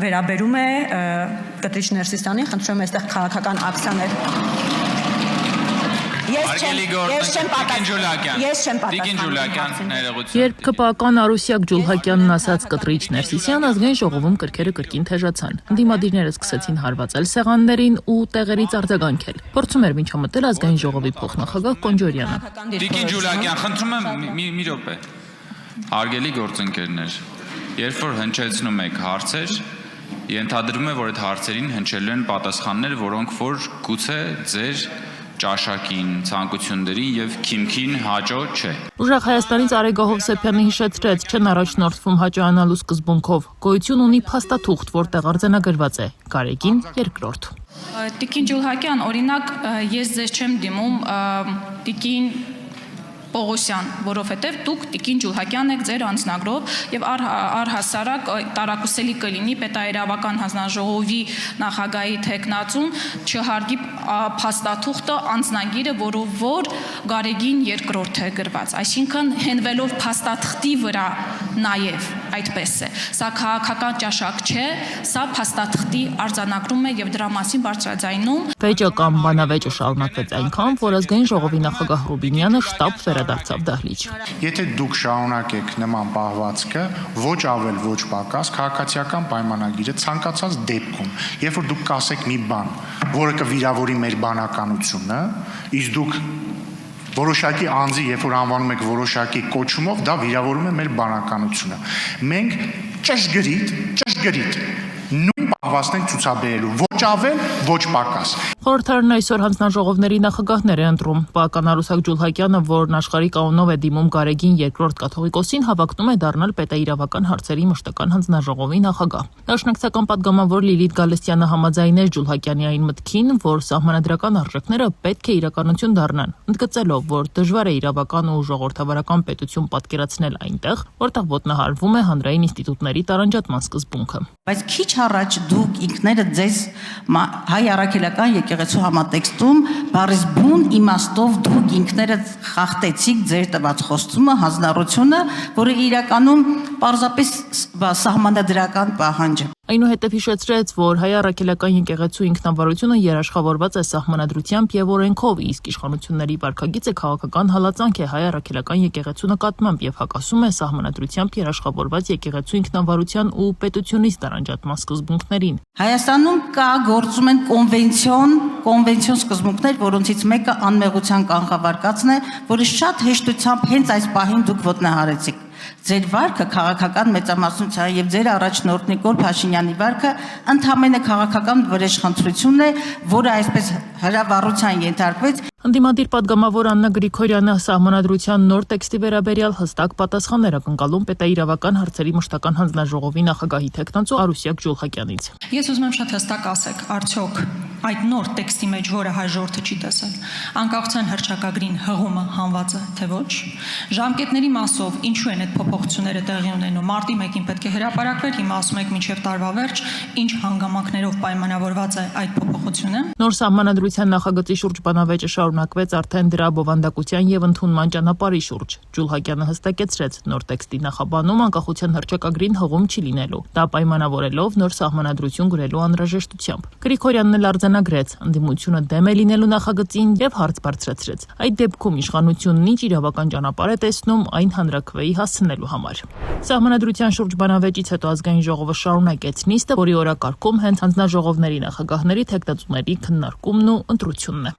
Վերաբերում է Կտրիչ Ներսիսյանին, խնդրում եմ այստեղ քաղաքական ակցիաներ։ Երբ ԿՊԱ-կան Արուսյակ Ջուլհակյանն ասաց Կտրիչ Ներսիսյան, ազգային ժողովում կրքերը կրկին թեժացան։ Ընդդիմադիրները սկսեցին հարվածել սեղաններին ու տեղերից արձագանքել։ Փորձում էր միջամտել ազգային ժողովի փոխնախագահ Կոնջորյանը։ Տիկին Ջուլհակյան, խնդրում եմ մի րոպե։ Հարգելի գործընկերներ, երբ որ հնչեցնում եք հարցեր, ենթադրվում է, որ այդ հարցերին հնչելու են պատասխաններ, որոնք որ գուցե ձեր ճաշակին, ցանկություններին եւ քիմքին հաճո չէ։ Ուժեղ Հայաստանից Արեգ Հովսեփյանը հիշեցրեց, չեն առաջնորդվում հաճոյանալու սկզբունքով։ Գոյություն ունի փաստաթուղթ, որտեղ արձանագրված է Գարեգին II։ Տիկին Ջուլհակյան, օրինակ, ես ձեզ չեմ դիմում տիկին Պողոսյան, որովհետև դուք տիկին Ջուլհակյան եք ձեր անձնագրով եւ առհասարակ տարակուսելի կլինի պետաիրավական հանձնաժողովի նախագահի թեկնածուն չհարգի փաստաթուղթը անձնագիրը, որով որ Գարեգին II է գրված, այսինքն հենվելով փաստաթղթի վրա նաեւ այդպես է։ Սա քաղաքական ճաշակ չէ, սա փաստաթղթի արձանագրում է եւ դրա մասին բարձրաձայնում։ Վեճը կամ բանավեճը շարունակվեց այնքան, որ ազգային ժողովի նախագահ Ռուբինյանը շտապ վերադարձավ դահլիճ։ Եթե դուք շարունակեք նման պահվածքը, ոչ ավել, ոչ պակաս, քաղաքացիական պայմանագիրը ցանկացած դեպքում, երբ որ դուք կասեք մի բան, որը կվիրավորի մեր բանականությունը, իսկ դուք որոշակի անձի, երբ որ անվանում եք որոշակի կոչումով, դա վիրավորում է մեր բանականությունը։ Մենք ճշգրիտ նույն պահվածն ենք ցուցաբերելու, ոչ ավել, ոչ պակաս։ Խորհրդարանը այսօր հանձնաժողովների նախագահներ է ընտրում։ ՊԱԿ-ն Արուսյակ Ջուլհակյանը, որն աշխարհի կանոնով է դիմում Գարեգին II կաթողիկոսին, հավակնում է դառնալ պետաիրավական հարցերի մշտական հանձնաժողովի նախագահ։ Դաշնակցական պատգամավոր Լիլիթ Գալստյանը համաձայներ Ջուլհակյանի այն մտքին, որ սահմանադրական արժեքները պետք է իրականություն դառնան, ընդգծելով, որ դժվար է իրավական ու ժողովրդավարական պետություն պատկերացնել այնտեղ, որտեղ ոտնահարվում է հանրային ինստիտուտների տարանջատման սկզբունքը։ Բայց քիչ առաջ դուք ինքներդ ձեզ հայ առաքելական եկեղեցու համատեքստում բառից բուն իմաստով դուք ինքներդ խախտեցիք ձեր տված խոստումը, հանձնառությունը, որը իրականում պարզապես սահմանադրական պահանջ է։ Այնուհետև հիշեցրեց, որ հայ առաքելական եկեղեցու ինքնավարությունը երաշխավորված է սահմանադրությամբ եւ օրենքով, իսկ իշխանությունների վարքագիծը քաղաքական հալածանք է հայ առաքելական եկեղեցու նկատմամբ եւ հակասում է սահմանադրությամբ երաշխավորված եկեղեցու ինքնավարության ու պետությունից տարանջատման սկզբունքներին։ Հայաստանում կա գործում են կոնվենցիոն սկզբունքներ, որոնցից մեկը անմեղության կանխավարկածն է, որը շատ հեշտությամբ հենց այս պահին դուք ոտնահարեցիք։ Ձեր վարքը քաղաքական մեծամասնության եւ ձեր առաջնորդ Նիկոլ Փաշինյանի վարքը ընդհանրապես քաղաքական վրեժխնդրությունն է, որը այսպես հրավառության ենթարկվեց։ Ընդդիմադիր պատգամավոր Աննա Գրիգորյանը սահմանադրության նոր տեքստի վերաբերյալ հստակ պատասխաններ ակնկալում պետաիրավական հարցերի մշտական հանձնաժողովի նախագահի թեկնածու Արուսյակ Ջուլհակյանից։ Ես ուզում եմ շատ հստակ ասեք, արդյոք այդ նոր տեքստի մեջ, որը հայ ժողովուրդը չի տեսել, անկախության հռչակագրին հղումը հանված է, թե ոչ։ Ժամկետների մասով ինչու են այդ փոփոխությունները տեղի ունենում։ Մարտի 1-ին պետք է հրապարակվեր, հիմա ասում եք մինչև տարվա վերջ, ինչ հանգամանքներով պայմանավորված է այդ փոփոխությունը։ Նոր սահմանադրության նախագծի շուրջ բանավեճը շարունակվեց արդեն դրա բովանդակության եւ ընդունման ճանապարհի շուրջ։ Ջուլհակյանը հստակեցրեց, նոր տեքստի նախաբանում անկախության հռչակագրին հղում չի լինելու։ Դա պայմանավորելով նոր սահմանադրություն գրելու անհրաժեշտությամբ։ Գրիգորյանն էլ արձանագրեց, ընդդիմությունը դեմ է լինելու նախագծին եւ հարց բարձրացրեց։ Այդ դեպքում իշխանությունն ինչ իրավական ճանապարհ է տեսնում այն հանրաքվեի հասցնելու համար։ Սահմանադրության շուրջ բանավեճից հետո ազգային ժողովը շարունակեց նիստը, որի օրակարգում հենց հանձնաժողովների նախագահների թեկնածուների քննարկումն ու ընտրությունն է։